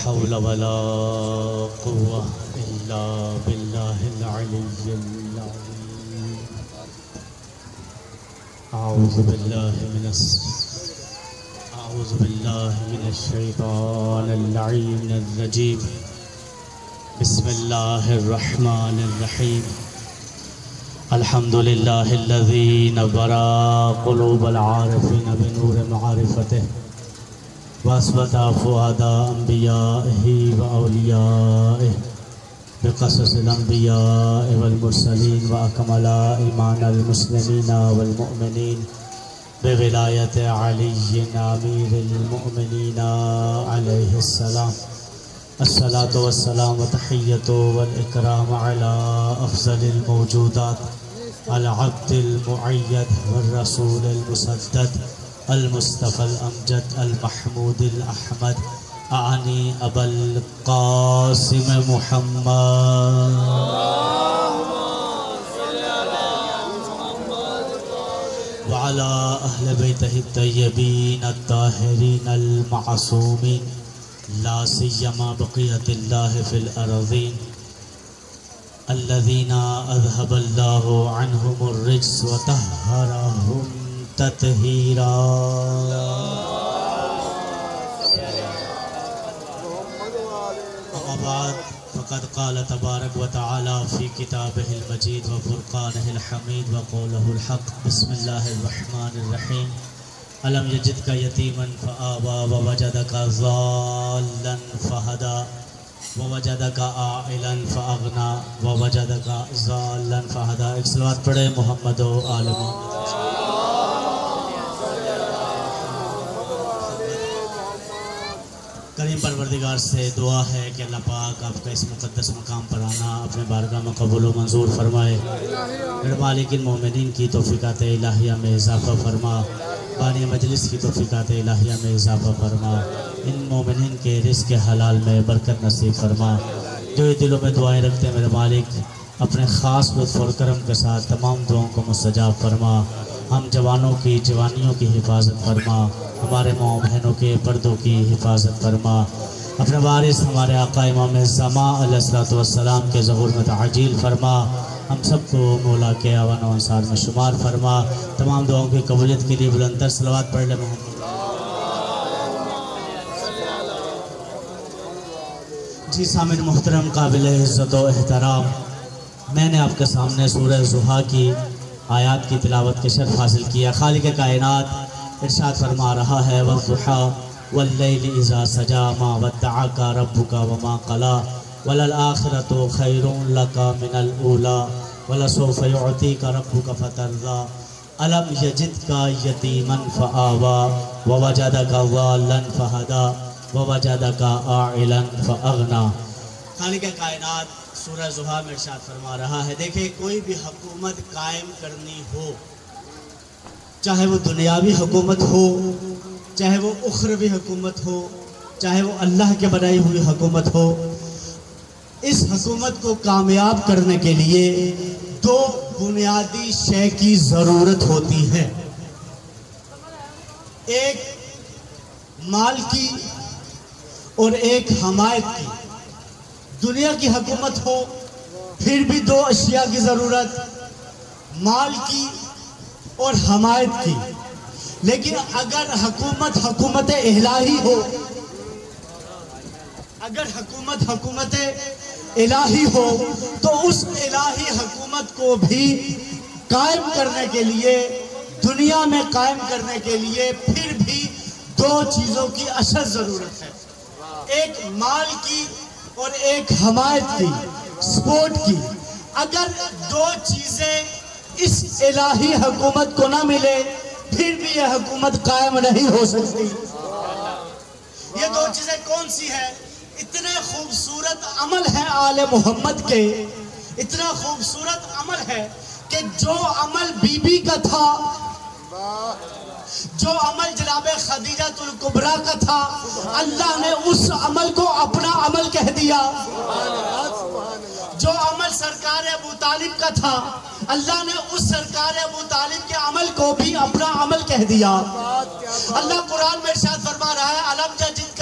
حول ولا قوة إلا بالله العلي العظيم. أعوذ بالله من الشيطان اللعين الرجيم. بسم الله الرحمن الرحيم. الحمد لله الذي نبر قلوب العارفين بنور معرفته وأثبت فؤاد أنبيائه وأوليائه بقصص الأنبياء والمرسلين وأكمل إيمان المسلمين والمؤمنين بولاية علي أمير المؤمنين عليه السلام. الصلاة والسلام وتحية والإكرام على أفضل الموجودات العبد المؤيد والرسول المسدد المصطفى الأمجد المحمود الأحمد أعني أبا القاسم محمد وعلى أهل بيته الطيبين الطاهرين المعصومين لا سيما بقية الله في الأرضين الذين أذهب الله عنهم الرجس وطهرهم تطهيرا. أما بعد فقد قال تبارك وتعالى في كتابه المجيد وفرقانه الحميد وقوله الحق. بسم الله الرحمن الرحيم. ألم يجدك يتيما فآوى ووجدك ضالا فهدى ووجدك عائلا فأغنى ووجدك ضالا فهدى. ایک صلوات پڑھے محمد و آل محمد. کریم پروردگار سے دعا ہے کہ اللہ پاک آپ کا اس مقدس مقام پر آنا اپنے بارگاہ میں قبول و منظور فرمائے. میرے مالک ان مومنین کی توفیقات الہیہ میں اضافہ فرما. بانی مجلس کی توفیقات الہیہ میں اضافہ فرما. ان مومنین کے رزق حلال میں برکت نصیب فرما. جو دلوں میں دعائیں رکھتے ہیں میرے مالک اپنے خاص لطف اور کرم کے ساتھ تمام دعاؤں کو مستجاب فرما. ہم جوانوں کی جوانیوں کی حفاظت فرما. ہمارے ماں بہنوں کے پردوں کی حفاظت فرما. اپنے وارث ہمارے آقا امام زمان علیہ السلام کے ظہور میں تعجیل فرما. ہم سب کو مولا کے اعوان و انصار میں شمار فرما. تمام دعاؤں کی قبولیت کے لیے بلندتر صلوات پڑھ لیں محمد. جی سامعین محترم قابل عزت و احترام، میں نے آپ کے سامنے سورہ ضحیٰ کی آیات کی تلاوت کے شرف حاصل کیا. خالق کائنات ارشاد فرما رہا ہے وَالضُّحَىٰ وَاللَّيْلِ إِذَا سَجَىٰ مَا وَدَّعَكَ رَبُّكَ وَمَا قَلَىٰ وَلَلْآخِرَةُ خَيْرٌ لَكَ مِنَ الْأُولَىٰ وَلَسَوْفَ يُعْطِيكَ رَبُّكَ فَتَرْضَىٰ أَلَمْ يَجِدْكَ يَتِيمًا فَآوَىٰ وَوَجَدَكَ ضَالًّا فَهَدَىٰ وَوَجَدَكَ عَائِلًا فَأَغْنَىٰ. خالق کائنات سورہ ضحیٰ میں ارشاد فرما رہا ہے دیکھیں کوئی بھی حکومت قائم کرنی ہو، چاہے وہ دنیاوی حکومت ہو، چاہے وہ اخروی حکومت ہو، چاہے وہ اللہ کے بنائی ہوئی حکومت ہو، اس حکومت کو کامیاب کرنے کے لیے دو بنیادی شے کی ضرورت ہوتی ہے. ایک مال کی اور ایک حمایت کی. دنیا کی حکومت ہو پھر بھی دو اشیاء کی ضرورت، مال کی اور حمایت کی. لیکن اگر حکومت الہی ہو، اگر حکومت الہی ہو تو اس الہی حکومت کو بھی قائم کرنے کے لیے، دنیا میں قائم کرنے کے لیے پھر بھی دو چیزوں کی اشد ضرورت ہے. ایک مال کی اور ایک حمایت کی، سپورٹ کی. اگر دو چیزیں اس الہی حکومت کو نہ ملے پھر بھی یہ حکومت قائم نہیں ہو سکتی. یہ دو چیزیں کون سی ہیں؟ اتنے خوبصورت عمل ہیں آل محمد کے، اتنا خوبصورت عمل ہے کہ جو عمل بی بی کا تھا، جو عمل جناب خدیجہ الکبریٰ کا تھا، اللہ نے اس عمل کو اپنا عمل کہہ دیا. جو عمل سرکار ابو طالب کا تھا، اللہ نے اس سرکار ابو طالب کے عمل کو بھی اپنا عمل کہہ دیا. اللہ قرآن میں ارشاد فرما رہا ہے الم یجدک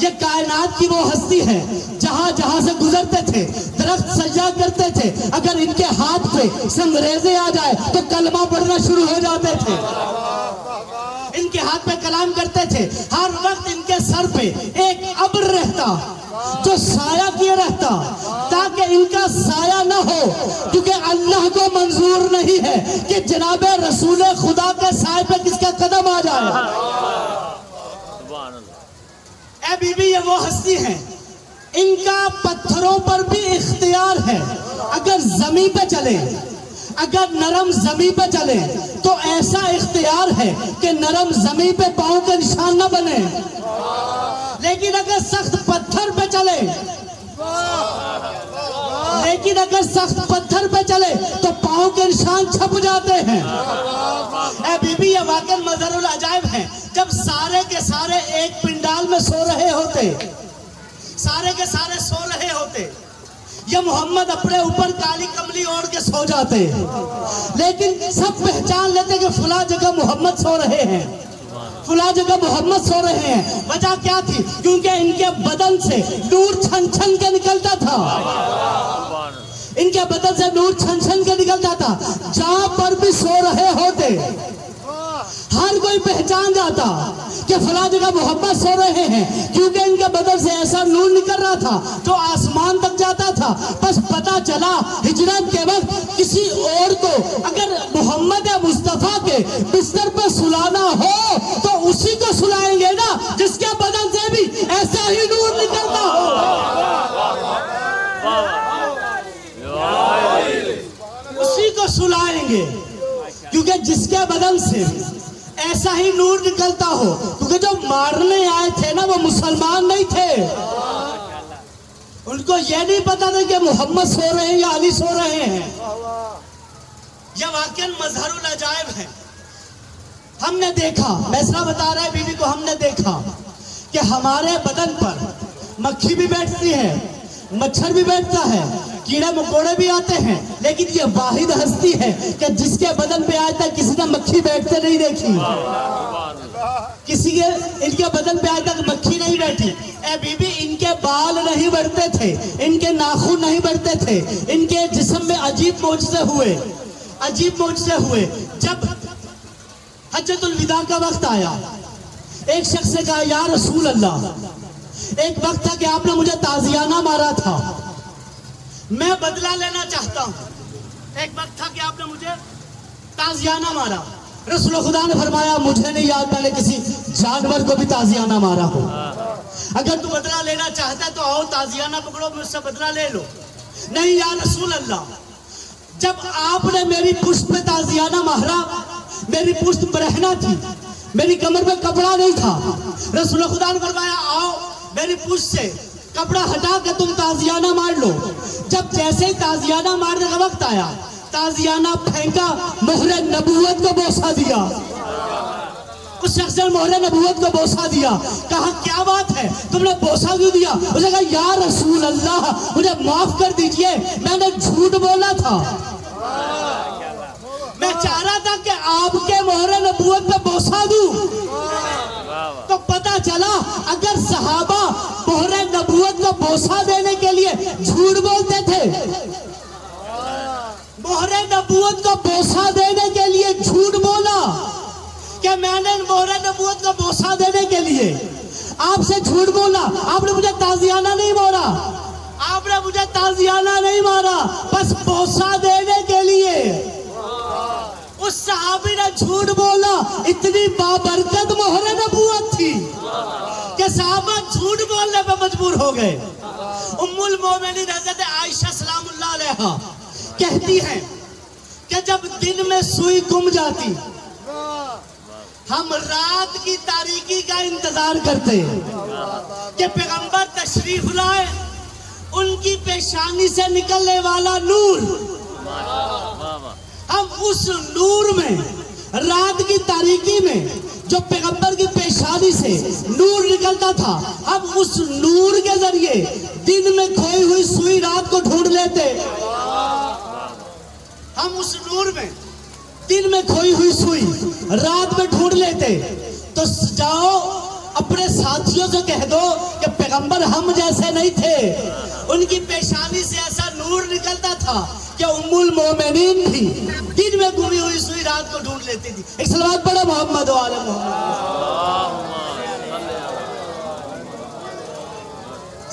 یہ کائنات کی وہ ہستی ہے جہاں جہاں سے گزرتے تھے درخت سجدہ کرتے تھے، اگر ان کے ہاتھ پہ سنگریزے آ جائے تو کلمہ پڑھنا شروع ہو جاتے تھے، ان کے ہاتھ پہ کلام کرتے تھے، ہر وقت ان کے سر پہ ایک ابر رہتا جو سایہ کیے رہتا تاکہ ان کا سایہ نہ ہو، کیونکہ اللہ کو منظور نہیں ہے کہ جناب رسول خدا کے سائے پہ کس کا قدم آ جائے۔ اے بی بی، یہ وہ ہستی ہیں، ان کا پتھروں پر بھی اختیار ہے، اگر زمین پہ چلے، اگر نرم زمین پہ چلے تو ایسا اختیار ہے کہ نرم زمین پہ پاؤں کا نشان نہ بنے، لیکن اگر سخت پتھر پہ چلے، تو پاؤں کے نشان چھپ جاتے ہیں۔ اے بی بی، یہ واقعی مظہر العجائب ہے، جب سارے کے سارے ایک پنڈال میں سو رہے ہوتے، سارے کے سارے سو رہے ہوتے، یہ محمد اپنے اوپر کالی کملی اوڑھ کے سو جاتے، لیکن سب پہچان لیتے کہ فلاں جگہ محمد سو رہے ہیں، فلاں جگہ محمد سو رہے ہیں۔ وجہ کیا تھی؟ کیونکہ ان کے بدن سے نور چھن چھن کے نکلتا تھا، ان کے بدن سے نور چھن چھن کے نکلتا تھا، جہاں پر بھی سو رہے ہوتے ہر کوئی پہچان جاتا کہ فلاں جگہ محمد سو رہے ہیں، کیونکہ ان کے بدن سے ایسا نور نکل رہا تھا جو آسمان تک جاتا تھا۔ بس پتا چلا ہجرت کے وقت کسی اور کو اگر محمد مصطفیٰ کے بستر پہ سلانا ہو تو اسی کو سلائیں گے نا جس کے بدن سے بھی ایسا ہی نور نکلتا ہو، اسی کو سلائیں گے، کیونکہ جس کے بدن سے ایسا ہی نور نکلتا ہو، کیونکہ جو مارنے آئے تھے نا وہ مسلمان نہیں تھے، ان کو یہ نہیں پتا تھا کہ محمد سو رہے ہیں یا علی سو رہے ہیں۔ یہ واقعاً مظہر العجائب ہے۔ ہم نے دیکھا، میسرہ بتا رہا ہے بیوی کو، ہم نے دیکھا کہ ہمارے بدن پر مکھی بھی بیٹھتی ہے، مچھر بھی بیٹھتا ہے، کیڑے مکوڑے بھی آتے ہیں، لیکن یہ واحد ہستی ہے کہ جس کے بدن پہ آج تک کسی نے مکھی بیٹھتے نہیں دیکھی، کسی کے ان کے بدن پہ آج تک مکھی نہیں بیٹھی۔ اے بی بی، ان کے بال نہیں بڑھتے تھے، ان کے ناخن نہیں بڑھتے تھے، ان کے جسم میں عجیب معجزے ہوئے، عجیب معجزے ہوئے۔ جب حجۃ الوداع کا وقت آیا، ایک شخص نے کہا یا رسول اللہ، ایک وقت تھا کہ آپ نے مجھے تازیانہ مارا تھا، میں بدلہ لینا چاہتا ہوں۔ ایک وقت تھا کہ آپ نے مجھے تازیانہ مارا، رسول خدا نے فرمایا مجھے نہیں یاد میں نے کسی جانور کو بھی تازیانہ مارا ہو، اگر تو بدلہ لینا چاہتا ہے تو آؤ تازیانہ پکڑو، مجھ سے بدلہ لے لو۔ نہیں یا رسول اللہ، جب آپ نے میری پشت پہ تازیانہ مارا، میری پشت برہنہ تھی، میری کمر پہ کپڑا نہیں تھا، رسول خدا نے فرمایا آؤ میری پشت سے کپڑا ہٹا کے تم تازیانہ مار لو۔ جب جیسے ہی تازیانہ مارنے کا وقت آیا، تازیانہ پھینکا، مہر نبوت کو بوسہ دیا، اس شخص نے مہر نبوت کو بوسہ دیا۔ کہا کیا بات ہے، تم نے بوسہ کیوں دیا؟ اس نے کہا یا رسول اللہ مجھے معاف کر دیجئے، میں نے جھوٹ بولا تھا، میں چاہ رہا تھا کہ آپ کے مہر نبوت پہ بوسہ دوں۔ تو پتا چلا اگر صحابہ مہر نبوت کو بوسہ دینے کے لیے جھوٹ بولتے تھے، مہر نبوت کو بوسہ دینے کے لیے جھوٹ بولا کہ میں نے مہر نبوت کو بوسہ دینے کے لیے آپ سے جھوٹ بولا، آپ نے مجھے تازیانہ نہیں مارا، آپ نے مجھے تازیانہ نہیں مارا، بس بوسہ دینے کے لیے اس صحابی نے جھوٹ بولا۔ اتنی بابرکت مہر نبوت تھی کہ صحابہ جھوٹ بولنے پہ مجبور ہو گئے۔ ام المومنین حضرت عائشہ سلام اللہ علیہا کہتی ہیں کہ جب دن میں سوئی گم جاتی، ہم رات کی تاریکی کا انتظار کرتے کہ پیغمبر تشریف لائے، ان کی پیشانی سے نکلنے والا نور، ہم اس نور میں رات کی تاریکی میں جو پیغمبر کی پیشانی سے نور نکلتا تھا، ہم اس نور کے ذریعے دن میں کھوئی ہوئی سوئی رات کو ڈھونڈ لیتے، ہم اس نور میں دن میں کھوئی ہوئی سوئی رات میں ڈھونڈ لیتے۔ تو جاؤ اپنے ساتھیوں سے کہہ دو کہ پیغمبر ہم جیسے نہیں تھے، ان کی پیشانی سے ایسا نور نکلتا تھا کہ ام المومنین بھی دن میں گمی ہوئی سوئی رات کو ڈھونڈ لیتی تھی۔ ایک صلوات پڑھو محمد و آل محمد۔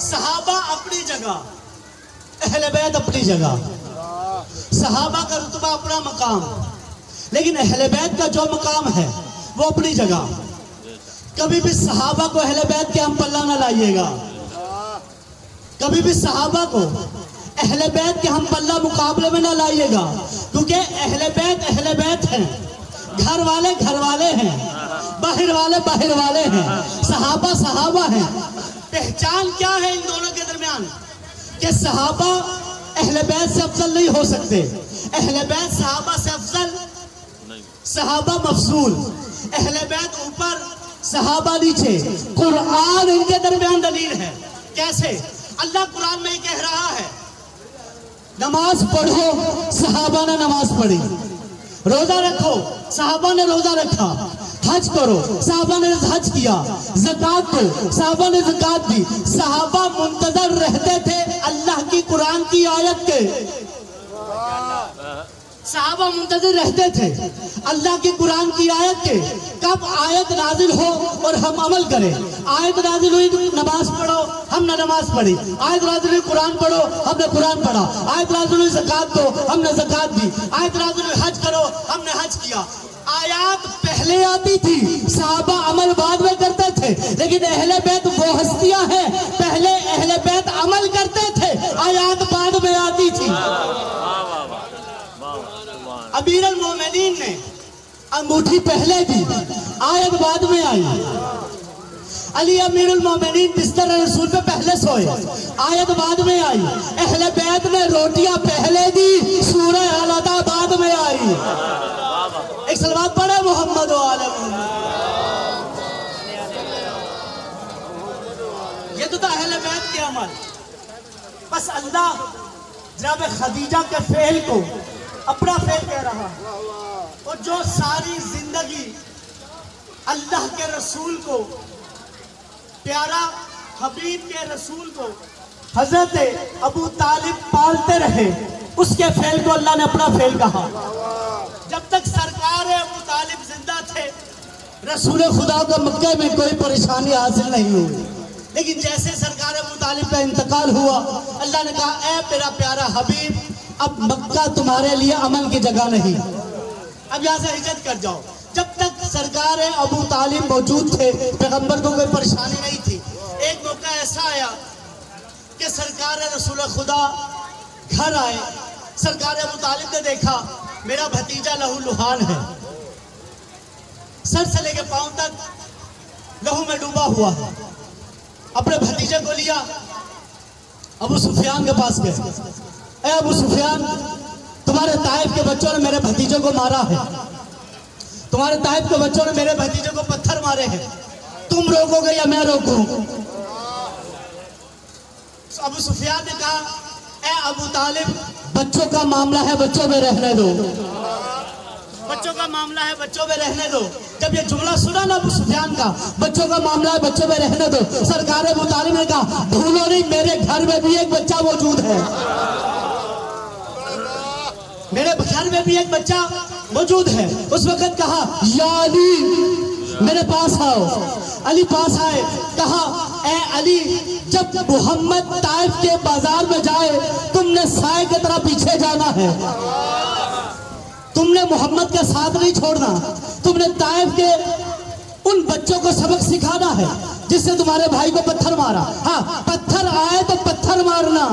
صحابہ اپنی جگہ، اہل بیت اپنی جگہ، صحابہ کا رتبہ اپنا مقام، لیکن اہل بیت کا جو مقام ہے وہ اپنی جگہ۔ کبھی بھی صحابہ کو اہل بیت کے ہم پلہ نہ لائیے گا، کبھی بھی صحابہ کو اہل بیت کے ہم پلہ مقابلے میں نہ لائیے گا، کیونکہ اہل بیت ہیں، گھر والے ہیں، باہر والے ہیں، صحابہ ہیں۔ پہچان کیا ہے ان دونوں کے درمیان؟ کہ صحابہ اہل بیت سے افضل نہیں ہو سکتے، اہل بیت صحابہ سے افضل، صحابہ مفضول، اہل بیت اوپر صحابہ نیچے۔ قرآن ان کے درمیان دلیل ہے۔ کیسے؟ اللہ قرآن میں کہہ رہا ہے نماز پڑھو، صحابہ نے نماز پڑھی، روزہ رکھو، صحابہ نے روزہ رکھا، حج کرو، صحابہ نے حج کیا، زکوٰۃ دو، صحابہ نے زکوٰۃ دی۔ صحابہ منتظر رہتے تھے اللہ کی قرآن کی آیت کے، صحابہ منتظر رہتے تھے اللہ کی قرآن کی آیت کے، کب آیت نازل ہو اور ہم عمل کریں۔ آیت نازل ہوئی نماز پڑھو، ہم نے نماز پڑھی، آیت نازل ہوئی قرآن پڑھو، ہم نے قرآن پڑھا، آیت نازل ہوئی زکوٰۃ دو، ہم نے زکوٰۃ دی، آیت نازل ہوئی حج کرو، ہم نے حج کیا۔ آیات پہلے آتی تھی، صحابہ عمل بعد میں کرتے تھے، لیکن اہل بیت وہ ہستیاں ہیں پہلے اہل بیت عمل کرتے تھے، آیات بعد میں آتی تھی۔ امیر المومنین نے انگوٹھی پہلے دی، آیت بعد میں آئی۔ علی امیر المومنین بستر رسول پہ پہلے سوئے، آیت بعد میں آئی۔ اہل بیت نے روٹیاں پہلے دی، سورہ الادا بعد میں آئی۔ ایک صلوات پڑھے محمد و آل محمد۔ یہ تو تھا اہل بیت کے عمل۔ بس اللہ جناب خدیجہ کے فعل کو اپنا فعل کہہ رہا، اور جو ساری زندگی اللہ کے رسول کو، پیارا حبیب کے رسول کو حضرت ابو طالب پالتے رہے، اس کے فعل کو اللہ نے اپنا فعل کہا۔ جب تک سرکار ابو طالب زندہ تھے رسول خدا کو مکہ میں کوئی پریشانی حاصل نہیں ہوئی، لیکن جیسے سرکار ابو طالب کا انتقال ہوا، اللہ نے کہا اے میرا پیارا حبیب، اب مکہ تمہارے لیے امن کی جگہ نہیں، اب یہاں سے ہجرت کر جاؤ۔ جب تک سرکار ابو طالب موجود تھے پیغمبر کو کوئی پریشانی نہیں تھی۔ ایک موقع ایسا آیا کہ سرکار رسول خدا گھر آئے، سرکار ابو طالب نے دیکھا میرا بھتیجا لہو لہان ہے، سر سے لے کے پاؤں تک لہو میں ڈوبا ہوا ہے۔ اپنے بھتیجے کو لیا، ابو سفیان کے پاس گئے، اے ابو سفیان، تمہارے طائف کے بچوں نے میرے بھتیجے کو مارا ہے، تمہارے طائف کے بچوں نے میرے بھتیجے کو پتھر مارے ہیں، تم روکو گے یا میں روکوں؟ ابو سفیان نے کہا اے ابو طالب، بچوں کا معاملہ ہے، بچوں میں رہنے دو، بچوں کا معاملہ ہے، بچوں میں رہنے دو۔ جب یہ جملہ سنا نا ابو سفیان کا، بچوں کا معاملہ ہے، بچوں میں رہنے دو، سرکار ابو طالب نے کہا بھولو نہیں میرے گھر میں بھی ایک بچہ موجود ہے، میرے گھر میں بھی ایک بچہ موجود ہے۔ اس وقت کہا یا علی میرے پاس آؤ۔ علی پاس آئے، کہا اے علی، جب محمد طائف کے بازار میں جائے تم نے سائے کی طرح پیچھے جانا ہے، تم نے محمد کے ساتھ نہیں چھوڑنا، تم نے طائف کے ان بچوں کو سبق سکھانا ہے جس سے تمہارے بھائی کو پتھر مارا۔ ہاں، پتھر آئے تو پتھر مارنا،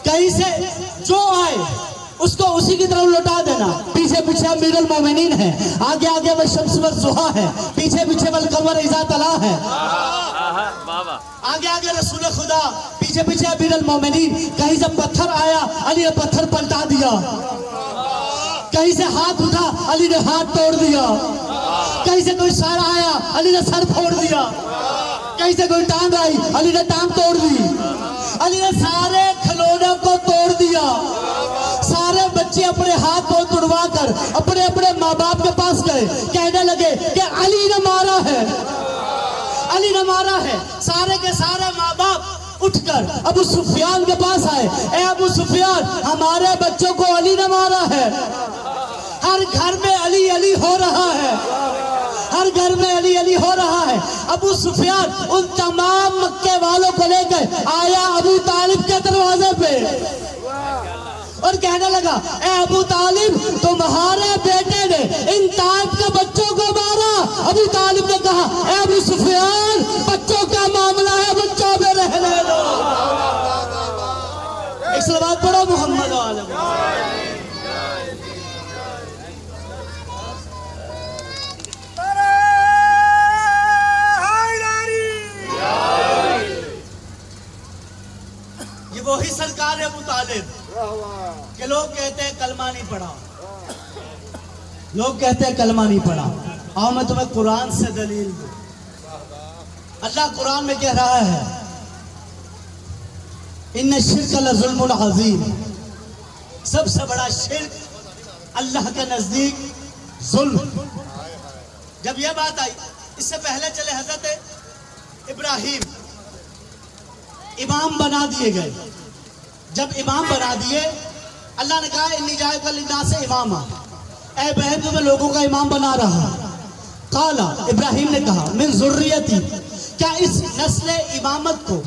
کہیں سے جو آئے اس کو اسی کی طرف لوٹا دینا۔ پیچھے پیچھے امیر المومنین ہے، آگے آگے والشمس والضحیٰ ہے، پیچھے پیچھے والقمر اذا تلا ہے، آگے آگے رسول خدا، پیچھے پیچھے امیر المومنین۔ کہیں سے پتھر آیا، علی نے پتھر پلٹا دیا، کہیں سے ہاتھ اٹھا، علی نے ہاتھ توڑ دیا، کہیں سے کوئی سر آیا، علی نے سر پھوڑ دیا، کہیں سے کوئی ٹانگ آئی، علی نے ٹانگ توڑ دی، علی نے سارے کھلونوں کو توڑ دیا، سارے بچے اپنے ہاتھ کو توڑوا کر کر اپنے اپنے ماں باپ کے پاس گئے، کہنے لگے کہ علی نے مارا ہے، علی نے مارا ہے۔ سارے کے سارے ماں باپ اٹھ کر ابو سفیان کے پاس آئے، اے ابو سفیان، ہمارے بچوں کو علی نے مارا ہے، ہر گھر میں علی علی ہو رہا ہے، ہر گھر میں علی علی ہو رہا ہے۔ ابو سفیان ان تمام مکے والوں کو لے کر آیا ابو طالب کے دروازے پہ اور کہنے لگا، اے ابو طالب، تمہارے بیٹے نے ان طائف کے بچوں کو مارا۔ ابو طالب نے کہا، اے ابو سفیان، بچوں کا معاملہ ہے، بچوں میں رہنے دو۔ ایک صلوات پڑھو محمد عالم۔ یہ وہی سرکار ہے ابو طالب کہ لوگ کہتے ہیں کلمہ نہیں پڑھا، لوگ کہتے ہیں کلمہ نہیں پڑھا۔ آؤ میں تمہیں قرآن سے دلیل دوں۔ اللہ قرآن میں کہہ رہا ہے، ان الشرک لظلم عظیم، سب سے بڑا شرک اللہ کے نزدیک ظلم۔ جب یہ بات آئی، اس سے پہلے چلے حضرت ابراہیم امام بنا دیے گئے۔ جب امام بنا دیے، اللہ نے کہا انی جاعلک للناس اماما، اے ابراہیم تمہیں لوگوں کا امام بنا رہا۔ قالا، ابراہیم نے کہا، من ذریتی، کیا اس نسل امامت کو،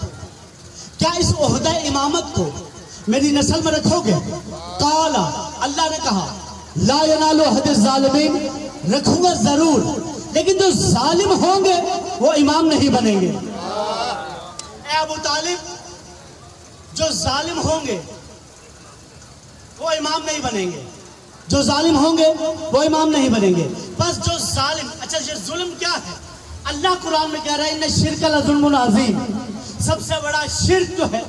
کیا اس عہدہ امامت کو میری نسل میں رکھو گے؟ قالا، اللہ نے کہا، لا ینال عہد الظالمین، رکھوں گا ضرور، لیکن جو ظالم ہوں گے وہ امام نہیں بنیں گے۔ اے ابو طالب، جو ظالم ہوں گے وہ امام نہیں بنیں گے، جو ظالم ہوں گے وہ امام نہیں بنیں گے۔ بس جو ظالم، اچھا یہ ظلم کیا ہے؟ اللہ قرآن میں کہہ رہا ہے ان الشرک لظلم عظیم، سب سے بڑا شرک جو ہے،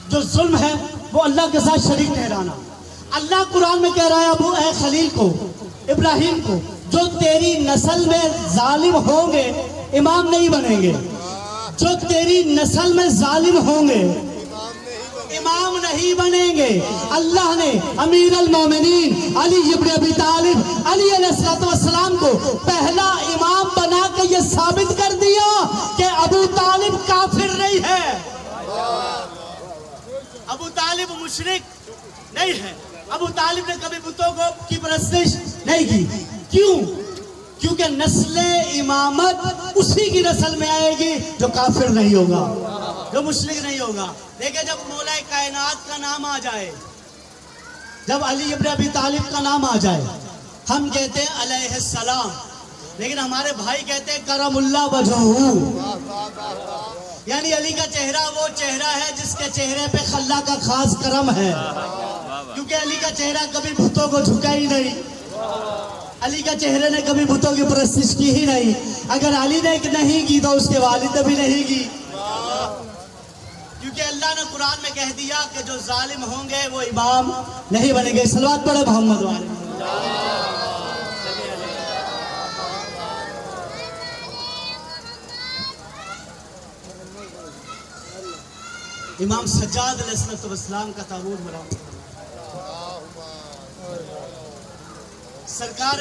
جو ظلم ہے، وہ اللہ کے ساتھ شریک ٹھہرانا۔ اللہ قرآن میں کہہ رہا ہے ابو اے خلیل کو، ابراہیم کو، جو تیری نسل میں ظالم ہوں گے امام نہیں بنیں گے، جو تیری نسل میں ظالم ہوں گے امام نہیں بنیں گے۔ اللہ نے امیر المومنین علی ابن ابی طالب علی علیہ السلام کو پہلا امام بنا کے یہ ثابت کر دیا کہ ابو طالب کافر نہیں ہے، ابو طالب مشرک نہیں ہے، ابو طالب نے کبھی بتوں کی پرستش نہیں کی۔ کیوں؟ کیونکہ نسل امامت اسی کی نسل میں آئے گی جو کافر نہیں ہوگا، جو مشرک نہیں ہوگا۔ دیکھیں جب مولا کائنات کا نام آ جائے، جب علی ابن ابی طالب کا نام آ جائے، ہم کہتے ہیں علیہ السلام، لیکن ہمارے بھائی کہتے ہیں کرم اللہ وجہہ، یعنی علی کا چہرہ وہ چہرہ ہے جس کے چہرے پہ اللہ کا خاص کرم ہے، کیونکہ علی کا چہرہ کبھی بتوں کو جھکا ہی نہیں، علی کا چہرے نے کبھی بتوں کی پرستش کی ہی نہیں۔ اگر علی نے نہیں کی تو اس کے والد نے بھی نہیں کی، کیونکہ اللہ نے قرآن میں کہہ دیا کہ جو ظالم ہوں گے وہ امام نہیں بنیں گے۔ صلوات پڑھے محمد والے۔ امام سجاد علیہ السلام کا تابوت برآمد، سرکار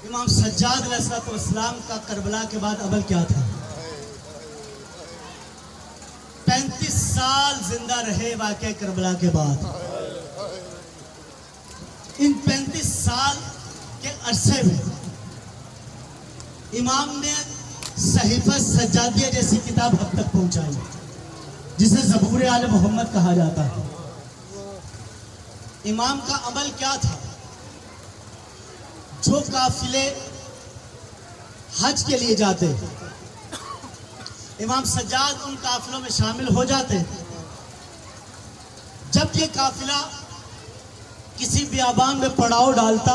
امام سجاد علیہ السلام کا کربلا کے بعد عمل کیا تھا؟ 35 سال زندہ رہے واقعہ کربلا کے بعد۔ ان 35 سال کے عرصے میں امام نے صحیفہ سجادیہ جیسی کتاب اب تک پہنچائی، جسے زبور آل محمد کہا جاتا ہے۔ امام کا عمل کیا تھا؟ جو قافلے حج کے لیے جاتے، امام سجاد ان قافلوں میں شامل ہو جاتے۔ جب یہ قافلہ کسی بیابان میں پڑاؤ ڈالتا،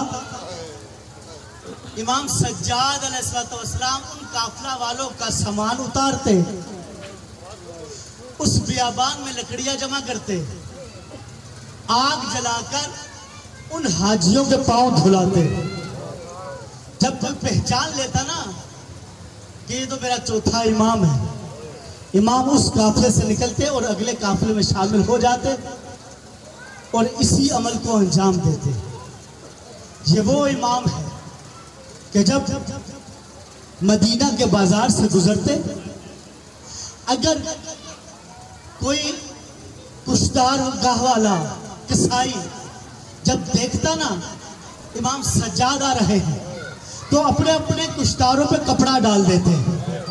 امام سجاد علیہ السلام ان قافلہ والوں کا سامان اتارتے، اس بیابان میں لکڑیاں جمع کرتے، آگ جلا کر ان حاجیوں کے پاؤں دھلاتے۔ جب کوئی پہچان لیتا نا کہ یہ تو میرا چوتھا امام ہے، امام اس قافلے سے نکلتے اور اگلے قافلے میں شامل ہو جاتے۔ اور اسی عمل کو انجام دیتے. یہ وہ امام ہے کہ جب مدینہ کے بازار سے گزرتے، اگر کوئی کشتار گاہ والا کسائی جب دیکھتا نا امام سجاد آ رہے ہیں تو اپنے اپنے کشتاروں پہ کپڑا ڈال دیتے ہیں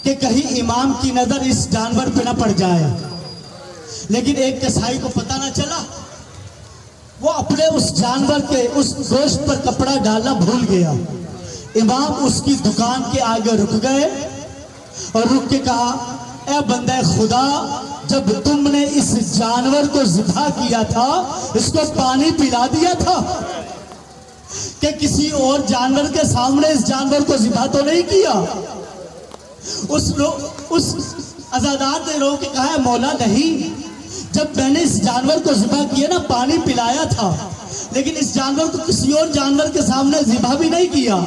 کہ کہیں امام کی نظر اس جانور پہ نہ پڑ جائے. لیکن ایک کسائی کو پتہ نہ چلا، وہ اپنے اس جانور کے اس گوشت پر کپڑا ڈالنا بھول گیا. امام اس کی دکان کے آگے رک گئے اور رک کے کہا، اے بندہ خدا، جب تم نے اس جانور کو ذبح کیا تھا اس کو پانی پلا دیا تھا کہ کسی اور جانور کے سامنے اس جانور کو ذبح تو نہیں کیا؟ اس عزادار نے رو کے کہا، ہے مولا نہیں، جب میں نے اس جانور کو ذبح کیا نا پانی پلایا تھا، لیکن اس جانور کو کسی اور جانور کے سامنے ذبح بھی نہیں کیا.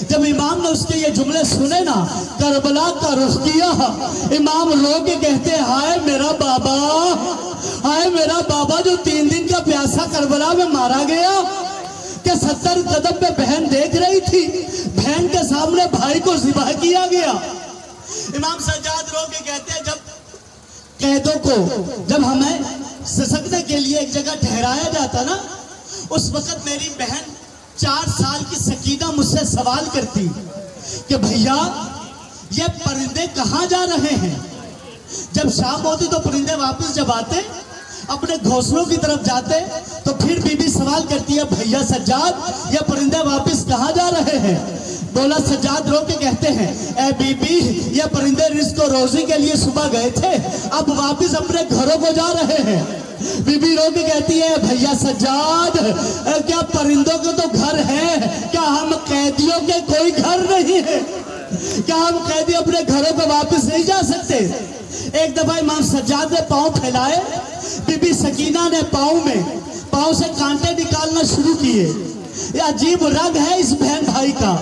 جب امام نے اس کے یہ جملے سنے نا، کربلا کا رخ کیا، امام رو کے کہتے، ہائے میرا بابا، ہائے میرا بابا جو 3 دن کا پیاسا کربلا میں مارا گیا، کہ 70 قدم پہ بہن دیکھ رہی تھی، بہن کے سامنے بھائی کو ذبح کیا گیا. امام سجاد رو کے کہتے ہیں، جب قیدوں کو جب ہمیں سسکنے کے لیے ایک جگہ ٹھہرایا جاتا نا، اس وقت میری بہن 4 سال کی سکینہ مجھ سے سوال کرتی کہ بھیا یہ پرندے کہاں جا رہے ہیں؟ جب شام ہوتی تو پرندے واپس جب آتے اپنے گھونسلوں کی طرف جاتے تو پھر بی بی سوال کرتی ہے، بھیا سجاد یہ پرندے واپس کہاں جا رہے ہیں؟ بولا سجاد رو کے کہتے ہیں، اے بی بی یہ پرندے رزق و روزی کے لیے صبح گئے تھے، اب واپس اپنے گھروں کو جا رہے ہیں. بی بی رو کے کہتی ہے، بھیا سجاد کیا پرندوں کے تو گھر ہیں، کیا ہم قیدیوں کے کوئی گھر نہیں ہے؟ کیا ہم قیدی اپنے گھروں کو واپس نہیں جا سکتے؟ ایک دفعہ امام سجاد نے پاؤں پھیلائے، بی بی سکینہ نے پاؤں سے کانٹے نکالنا شروع کیے. یہ عجیب رنگ ہے اس بہن بھائی کا.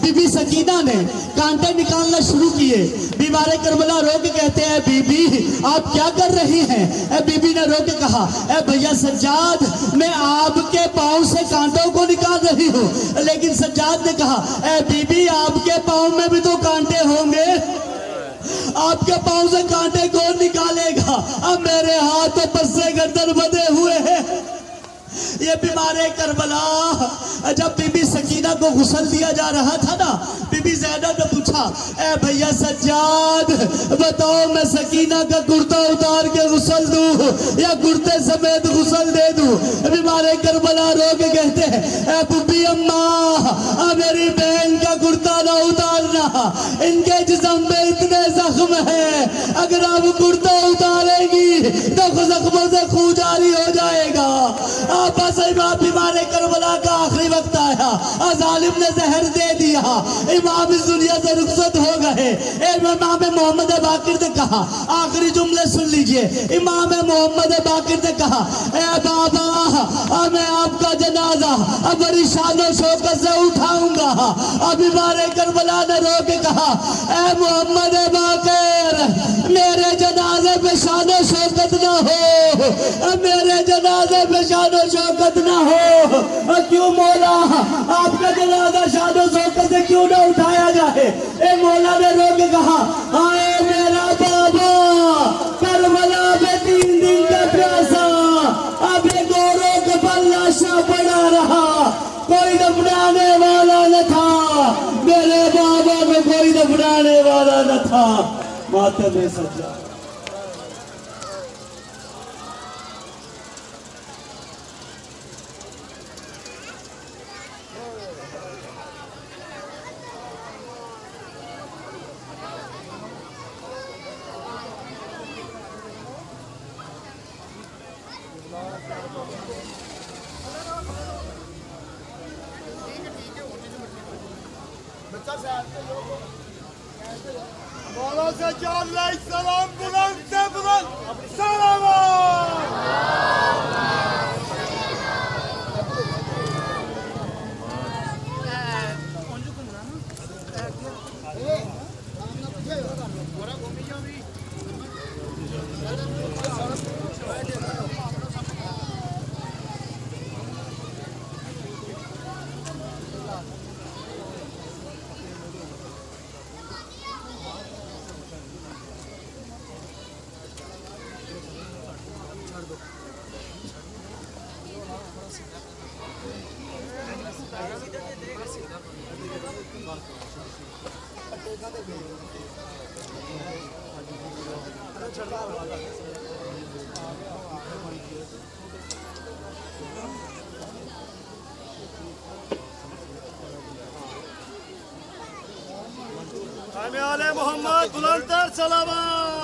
بی بی سکینہ نے کانٹے نکالنا شروع کیے. بیمار کربلا رو کے کہتے ہیں، بی بی آپ کیا کر رہی ہیں؟ اے بی بی نے رو کے کہا، اے بھیا سجاد میں آپ کے پاؤں سے کانٹوں کو نکال رہی ہوں. لیکن سجاد نے کہا، اے بی بی آپ کے پاؤں میں بھی تو کانٹے ہوں گے، آپ کے پاؤں سے کانٹے کون نکالے گا؟ اب میرے ہاتھ تو پسے گردن بدے ہوئے ہیں. یہ بیمار کربلا جب بی بی سکینہ کو غسل دیا جا رہا تھا نا، بی بی زینب نے پوچھا، اے بھیا سجاد بتاؤ میں سکینہ کا کرتا اتار کے غسل دوں یا کرتے سمیت غسل دے دوں؟ بیمار کربلا رو کے کہتے ہیں، اے ببی اماں میری بہن کا کرتا نہ اتارنا، ان کے جسم میں اتنے زخم ہیں، اگر آپ کرتا اتارے گی تو زخموں سے خون جاری ہو جائے گا. بس امام بیمار کربلا کا آخری وقت آیا، ظالم نے زہر دے دیا، امام اس دنیا سے رخصت ہو گئے. امام محمد باقر نے کہا، آخری جملے سن لیجئے، امام محمد باقر نے کہا، اے بابا میں آپ کا جنازہ بڑی شان و شوکت سے اٹھاؤں گا. بیمار کربلا نے رو کے کہا، اے محمد باقر میرے جنازے پہ شان و شوکت نہ ہو، میرے جنازے پہ شان و شوکت نہ ہو. کیوں مولا آپ کا جنازہ شان و شوکت سے کیوں نہ اٹھایا جائے؟ اے مولا نے رو کے کہا، آئے میرا بابا کربلا میں 3 دن کا پیاسا، اب یہ گوروں کے پر لاشا پڑا رہا، کوئی دفنانے والا نہ تھا، میرے بابا میں کوئی دفنانے والا نہ تھا. ماتم سجاد مولا سجاد علیہ السلام بلند سے بلند سلامات. Kaime Ale Muhammed Bulantar Salavat.